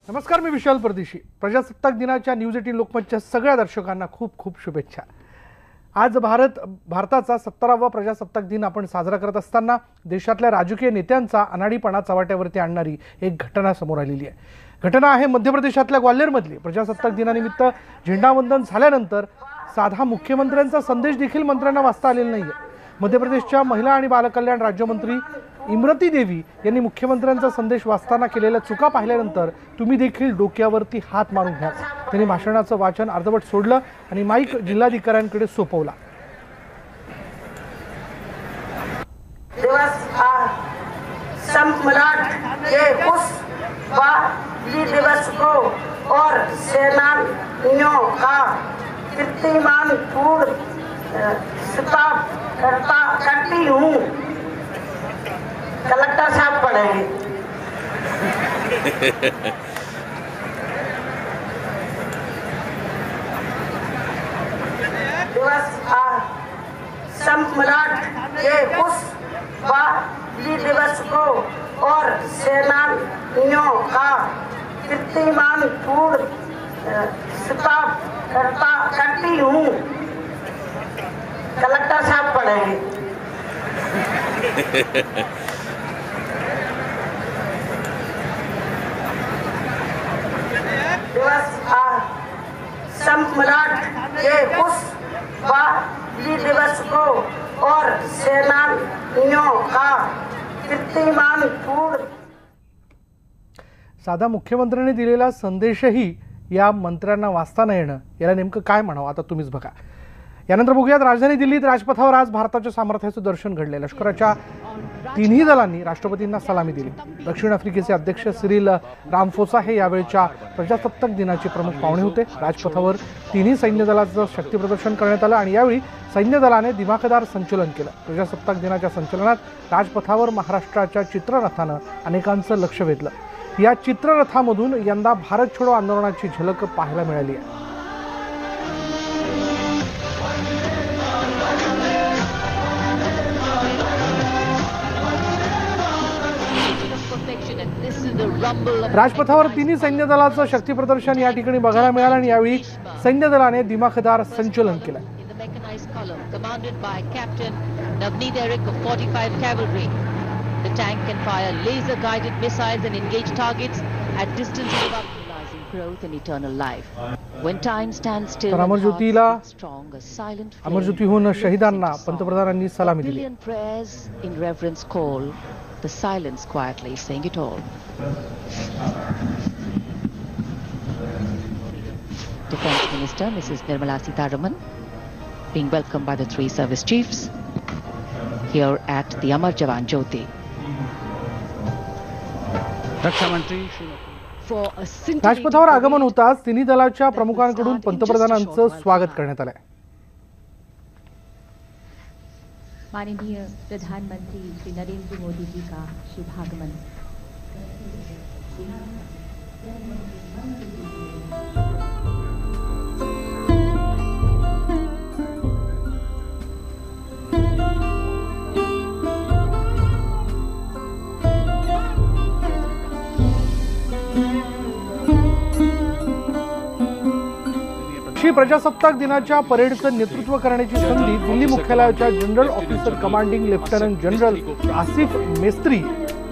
नमस्कार, मी विशाल परदेशी। प्रजासत्ताक दिनाच्या न्यूज 18 लोकमतच्या सगळ्या दर्शकांना खूप खूप शुभेच्छा। आज भारताचा 17वा प्रजासत्ताक दिन आपण साजरा करत असताना देशातल्या राजकीय नेत्यांचा अनाडीपणा चव्हाट्यावरती आणणारी एक घटना समोर आलेली आहे। घटना आहे मध्य प्रदेशातल्या ग्वाल्हेरमधली। प्रजासत्ताक दिनानिमित्त झेंडावंदन झाल्यानंतर साधा मुख्यमंत्र्यांचा संदेश देखील मंत्र्यांना वाचता आलेला नाहीये। मध्य प्रदेशच्या महिला आणि बालकल्याण राज्यमंत्री इमरती देवी यांनी मुख्यमंत्र्यांचा संदेश वाचताना केलेल्या चुका पाहिल्यानंतर तुम्ही देखील डोक्यावरती हात मारून घ्या। त्यांनी भाषणाचं वाचन अर्धवट सोडलं आणि माईक जिल्हाधिकाऱ्यांकडे सोपवला। दिवस को और सेनानियों का कीर्तिमान पूर्ण करती हूँ। कलेक्टर साहब पढ़ेंगे। दिवस सम्राट के उस दिवस को और सेनानियों का कीर्तिमान पूर्ण करती हूँ। कलेक्टर साहब पढ़ेंगे। सम्राट के उस दिवस को और सेनानियों का कीर्तिमान पूर्ण। साधा मुख्यमंत्र्यांनी दिलेला संदेशही या मंत्र्यांना वाचता न येणं याला नेमकं काय म्हणावं आता तुम्हीच बघा। यानंतर बघूयात राजधानी दिल्लीत राजपथावर आज भारताच्या सामर्थ्याचं दर्शन घडले। लष्कराच्या तिन्ही दलांनी राष्ट्रपतींना सलामी दिली। दक्षिण आफ्रिकेचे अध्यक्ष सिरिल रामफोसा हे यावेळच्या प्रजासत्ताक दिनाचे प्रमुख पाहुणे होते। राजपथावर तिन्ही सैन्य दलाचं शक्ती प्रदर्शन करण्यात आलं आणि यावेळी सैन्य दलाने दिमाखदार संचलन केलं। प्रजासत्ताक दिनाच्या संचलनात राजपथावर महाराष्ट्राच्या चित्ररथानं अनेकांचं लक्ष वेधलं। या चित्ररथामधून यंदा भारत छोडो आंदोलनाची झलक पाहायला मिळाली आहे। राजपथावर तिन्ही सैन्य दलाचं शक्ती प्रदर्शन या ठिकाणी बघायला मिळालं आणि यावेळी सैन्य दलाने दिमाखदार संचलन केलं। The tank can fire laser-guided missiles and engage targets at distances above realizing growth and eternal life. When time stands still, strong, a silent flame. अमरज्योतीहून शहीदांना पंतप्रधानांनी सलामी दिली। Billion prayers in reverence call, the silence quietly saying it all. Defense Minister Mrs. Nirmala Sitharaman being welcomed by the three service chiefs here at the Amar Jawan Jyoti. राजपथावर आगमन होताच तिन्ही दलाच्या प्रमुखांकडून पंतप्रधानांचं स्वागत करण्यात आलं। माननीय प्रधानमंत्री श्री नरेंद्र मोदी जी का शुभागमन। प्रजासत्ताक दिनाच्या परेडचं नेतृत्व करण्याची संधी दिल्ली मुख्यालयाच्या general officer commanding lieutenant general Asif Mistry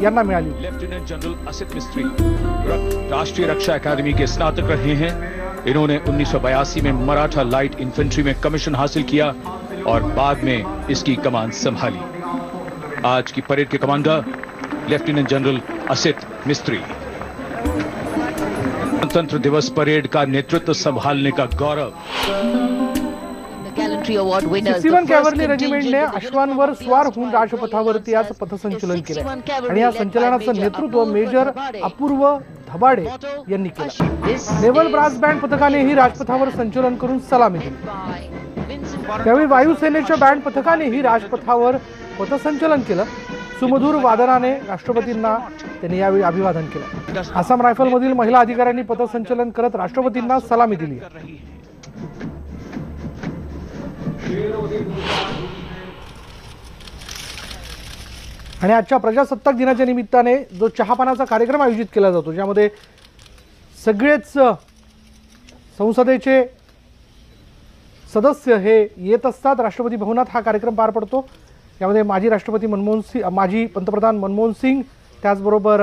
यांना मिळाली। लेफ्टिनेंट जनरल आसिफ मिस्त्री राष्ट्रीय रक्षा अकादमी के स्नातक रहे हैं। इन्होंने 1982 में मराठा लाइट इन्फेंट्री में कमीशन हासिल किया और बाद में इसकी कमान संभाली। आज की परेड के कमांडर लेफ्टिनेंट जनरल आसिफ मिस्त्री। गणतंत्र दिवस परेड का नेतृत्व संभालने का गौरव। सिवन कैवलरी रेजिमेंटने अश्वांवर स्वार होऊन राजपथावरती आज पथसंचलन केले आणि या संचलनाचं नेतृत्व मेजर अपूर्व धबाडे यांनी केलं। नेव्हल ब्रास बँड पथकानेही राजपथावर संचलन करून सलामी दिली। त्यावेळी वायुसेनेच्या बँड पथकानेही राजपथावर पथसंचलन केलं। सुमधुर वादनाने राष्ट्रपतींना त्यांनी यावेळी अभिवादन केलं। आसाम रायफलमधील महिला अधिकाऱ्यांनी पथसंचलन करत राष्ट्रपतींना सलामी दिली। आणि आजच्या प्रजासत्ताक दिनाच्या निमित्ताने जो चहापानाचा कार्यक्रम आयोजित केला जातो, ज्यामध्ये सगळेच संसदेचे सदस्य हे येत असतात। राष्ट्रपती भवनात हा कार्यक्रम पार पडतो। यामध्ये माजी पंतप्रधान मनमोहन सिंग, त्याचबरोबर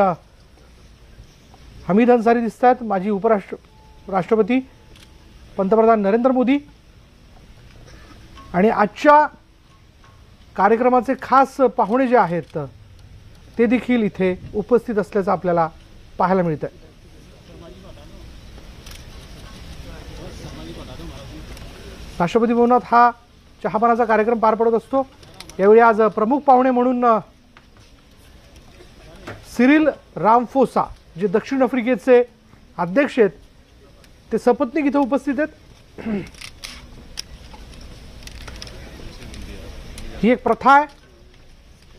हमीद अन्सारी दिसत आहेत, माजी राष्ट्रपती पंतप्रधान नरेंद्र मोदी, आणि आजच्या कार्यक्रमाचे खास पाहुणे जे आहेत ते देखील इथे उपस्थित असल्याचं आपल्याला पाहायला मिळतं। राष्ट्रपती भवनात हा चहापानाचा कार्यक्रम पार पडत असतो। यावेळी आज प्रमुख पाहुणे म्हणून सिरिल रामफोसा, जे दक्षिण आफ्रिकेचे अध्यक्ष आहेत, ते सपत्नीक इथे उपस्थित आहेत। ही एक प्रथा आहे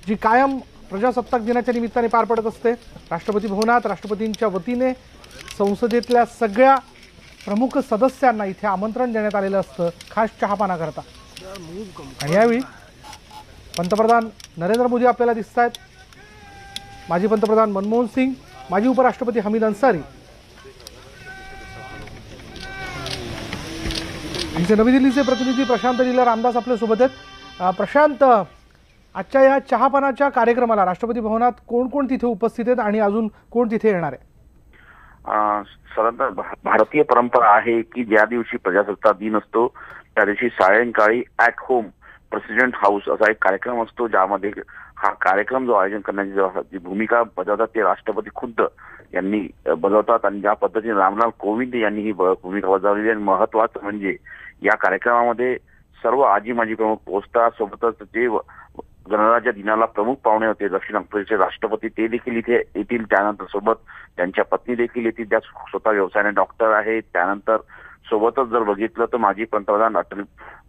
जी कायम प्रजासत्ताक दिनाच्या निमित्ताने पार पडत असते। राष्ट्रपती भवनात राष्ट्रपतींच्या वतीने संसदेतल्या सगळ्या प्रमुख सदस्यांना इथे आमंत्रण देण्यात आलेलं असतं खास चहापानाकरता। आणि यावेळी पंतप्रधान नरेंद्र मोदी आपल्याला दिसत आहेत, माजी पंतप्रधान मनमोहन सिंग, माजी उपराष्ट्रपती हमीद अन्सारी। आमचे नवी दिल्लीचे प्रतिनिधी प्रशांत लीला रामदास आपल्या सोबत आहेत। प्रशांत, आजच्या या चहापानाच्या कार्यक्रमाला राष्ट्रपती भवनात कोण कोण तिथे उपस्थित आहेत आणि अजून कोण तिथे येणार आहे? साधारणतः भारतीय परंपरा आहे की ज्या दिवशी प्रजासत्ताक दिन असतो त्या दिवशी सायंकाळी ॲट होम प्रेसिडेंट हाऊस असा एक कार्यक्रम असतो, ज्यामध्ये हा कार्यक्रम जो आयोजन करण्याची जी भूमिका बजावतात ते राष्ट्रपती खुद्द यांनी बजावतात। आणि ज्या पद्धतीने रामनाथ कोविंद यांनी ही भूमिका बजावलेली आणि महत्वाचं म्हणजे या कार्यक्रमामध्ये सर्व आजी माजी प्रमुख पोहोचतात। सोबतच जे गणराज्य दिनाला प्रमुख पाहुणे होते दक्षिण आफ्रिकेचे राष्ट्रपती ते देखील इथे येतील। त्यानंतर सोबत त्यांच्या पत्नी देखील येतील, त्या स्वतः व्यवसायाने डॉक्टर आहेत। त्यानंतर सोबतच जर बघितलं तर माजी पंतप्रधान अटल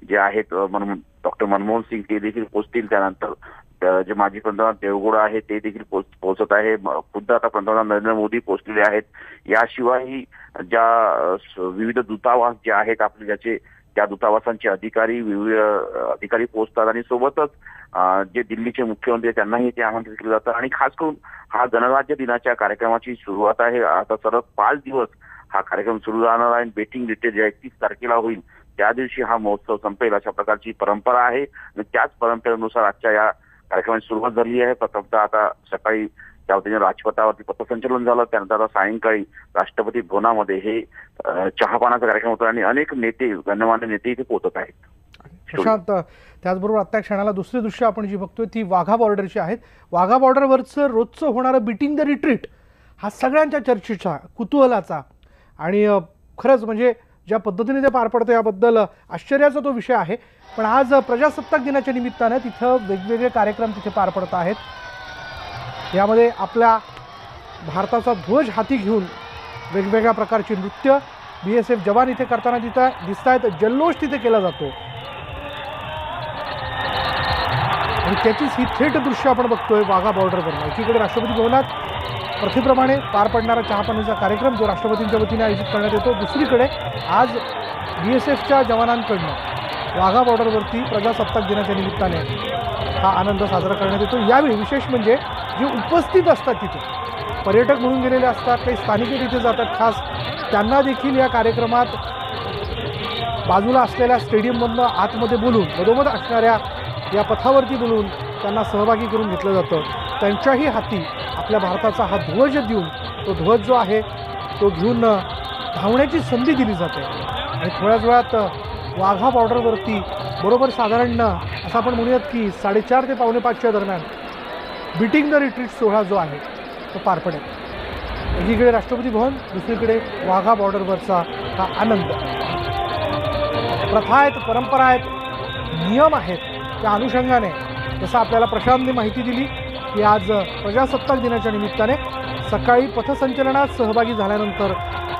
जे आहेत डॉक्टर मनमोहन सिंग ते देखील पोहोचतील। त्यानंतर जे माजी पंतप्रधान देवगौडा आहेत ते देखील पोहोचत आहे। खुद्द आता पंतप्रधान नरेंद्र मोदी पोहोचलेले आहेत। याशिवाय ज्या विविध दूतावास जे आहेत आपले ज्याचे त्या दूतावासांचे विविध अधिकारी पोहोचतात आणि सोबतच जे दिल्लीचे मुख्यमंत्री त्यांनाही ते आमंत्रित केलं जातं। आणि खास करून हा गणराज्य दिनाच्या कार्यक्रमाची सुरुवात आहे। आता सलग 5 दिवस हा कार्यक्रम सुरू राहणार आहे। बेटिंग रिट्रीट जे 31 तारखेला होईल त्या दिवशी हा महोत्सव संपेल अशा प्रकारची परंपरा आहे। आणि त्याच परंपरेनुसार आजच्या या कार्यक्रमाची सुरुवात झाली आहे। प्रथमतः आता सकाळी त्या वतीने राजपथावरती पथसंचलन झालं, त्यानंतर आता सायंकाळी राष्ट्रपती भवनामध्ये हे चहापानाचा कार्यक्रम होतो आणि अनेक नेते गणमान्य नेते इथे पोहोचत आहेत। प्रशांत, त्याचबरोबर आत्ता क्षणाला दुसरे दृश्य आपण जी बघतोय ती वाघा बॉर्डरची आहेत। वाघा बॉर्डरवरचं रोजचं होणारं बीटिंग द रिट्रीट हा सगळ्यांच्या चर्चेचा, कुतूहलाचा आणि खरंच म्हणजे ज्या पद्धतीने ते पार पडतं याबद्दल आश्चर्याचा तो विषय आहे। पण आज प्रजासत्ताक दिनाच्या निमित्तानं तिथं वेगवेगळे कार्यक्रम तिथे पार पडत आहेत। यामध्ये आपल्या भारताचा ध्वज हाती घेऊन वेगवेगळ्या प्रकारची नृत्य BSF जवान इथे करताना दिसत आहेत। जल्लोष तिथे केला जातो आणि त्याचीच ही थेट दृश्य आपण बघतोय वाघा बॉर्डरवर। एकीकडे राष्ट्रपती भवनात प्रथेप्रमाणे पार पडणारा चहापानाचा कार्यक्रम जो राष्ट्रपतींच्या वतीने आयोजित करण्यात येतो, दुसरीकडे आज BSFच्या जवानांकडनं वाघा बॉर्डरवरती प्रजासत्ताक दिनाच्या निमित्ताने हा आनंद साजरा करण्यात येतो। यावेळी विशेष म्हणजे जे उपस्थित असतात तिथे पर्यटक म्हणून गेलेले असतात, काही स्थानिक तिथे जातात, खास त्यांना देखील या कार्यक्रमात बाजूला असलेल्या स्टेडियममधनं आतमध्ये बोलून मधोमध असणाऱ्या या पथावरती बोलून त्यांना सहभागी करून घेतलं जातं। त्यांच्याही हाती आपल्या भारताचा हा ध्वज देऊन तो ध्वज जो आहे तो घेऊन धावण्याची संधी दिली जाते। आणि थोड्याच वेळात वाघा बॉर्डरवरती बरोबर साधारण असं आपण म्हणूयात की 4:30 ते 4:45 दरम्यान बीटिंग द रिट्रीट सोहळा जो आहे तो पार पडेल। एकीकडे राष्ट्रपती भवन, दुसरीकडे वाघा बॉर्डरवरचा हा आनंद। प्रथा आहेत, परंपरा आहेत, नियम आहेत, त्या अनुषंगाने जसं आपल्याला प्रशांतने माहिती दिली की आज प्रजासत्ताक दिनाच्या निमित्ताने सकाळी पथसंचलनात सहभागी झाल्यानंतर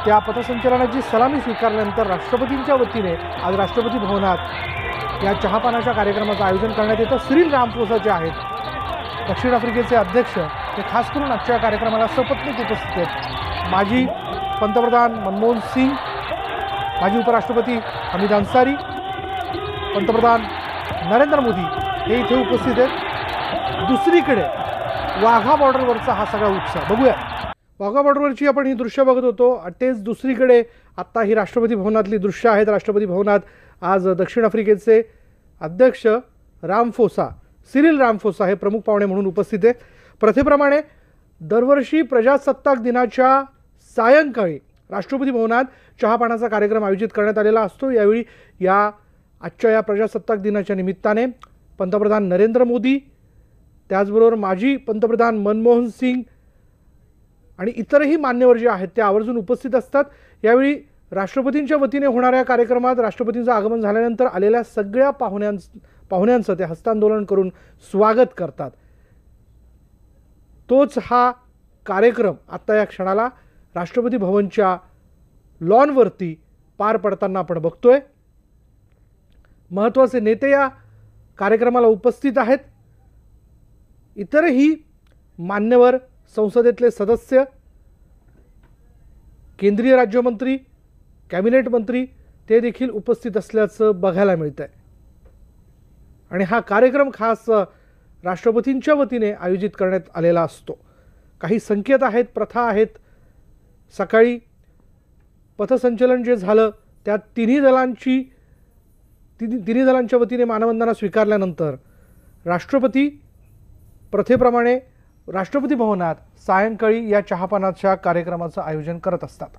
त्या पथसंचलनाची सलामी स्वीकारल्यानंतर राष्ट्रपतींच्या वतीने आज राष्ट्रपती भवनात या चहापानाच्या कार्यक्रमाचं आयोजन करण्यात येतं। सिरिल रामफोसा जे आहेत दक्षिण आफ्रिकेचे अध्यक्ष, ते खास करून आजच्या कार्यक्रमाला सपत्नीक उपस्थित आहेत। माजी पंतप्रधान मनमोहन सिंग, माजी उपराष्ट्रपती हमीद अन्सारी, पंतप्रधान नरेंद्र मोदी हे इथे उपस्थित आहेत। दुसरीकडे वाघा बॉर्डरवरचा हा सगळा उत्साह बघूया। वाघा बॉर्डरवरची आपण ही दृश्य बघत होतो. तेच दुसरीकडे आत्ता ही राष्ट्रपती भवनातली दृश्य आहेत. राष्ट्रपती भवनात आज दक्षिण आफ्रिकेचे अध्यक्ष रामफोसा, सिरिल रामफोसा हे प्रमुख पाहुणे म्हणून उपस्थित आहेत. प्रथेप्रमाणे दरवर्षी प्रजासत्ताक दिनाच्या सायंकाळी राष्ट्रपती भवनात चहापानाचा कार्यक्रम आयोजित करण्यात आलेला असतो. यावेळी आजच्या या प्रजासत्ताक दिनाच्या निमित्ताने पंतप्रधान नरेंद्र मोदी, त्याचबरोबर माजी पंतप्रधान मनमोहन सिंग आणि इतरही मान्यवर जे आहेत ते आवर्जून उपस्थित असतात. यावेळी राष्ट्रपतींच्या वतीने होणाऱ्या कार्यक्रमात राष्ट्रपतींचं आगमन झाल्यानंतर आलेल्या सगळ्या पाहुण्यांचं ते हस्तांदोलन करून स्वागत करतात. तोच हा कार्यक्रम आत्ता या क्षणाला राष्ट्रपती भवनच्या लॉनवरती पार पडताना आपण बघतोय. महत्त्वाचे नेते या कार्यक्रमाला उपस्थित आहेत. इतरही मान्यवर, संसदेतले सदस्य, केंद्रीय राज्यमंत्री, कॅबिनेट मंत्री ते देखील उपस्थित असल्याचं बघायला मिळतंय. आणि हा कार्यक्रम खास राष्ट्रपतींच्या वतीने आयोजित करण्यात आलेला असतो. काही संकेत आहेत, प्रथा आहेत. सकाळी पथसंचलन जे झालं त्यात तिन्ही दलांच्या वतीने मानवंदना स्वीकारल्यानंतर राष्ट्रपती प्रथेप्रमाणे राष्ट्रपती भवनात सायंकाळी या चहापानाच्या कार्यक्रमाचं आयोजन करत असतात.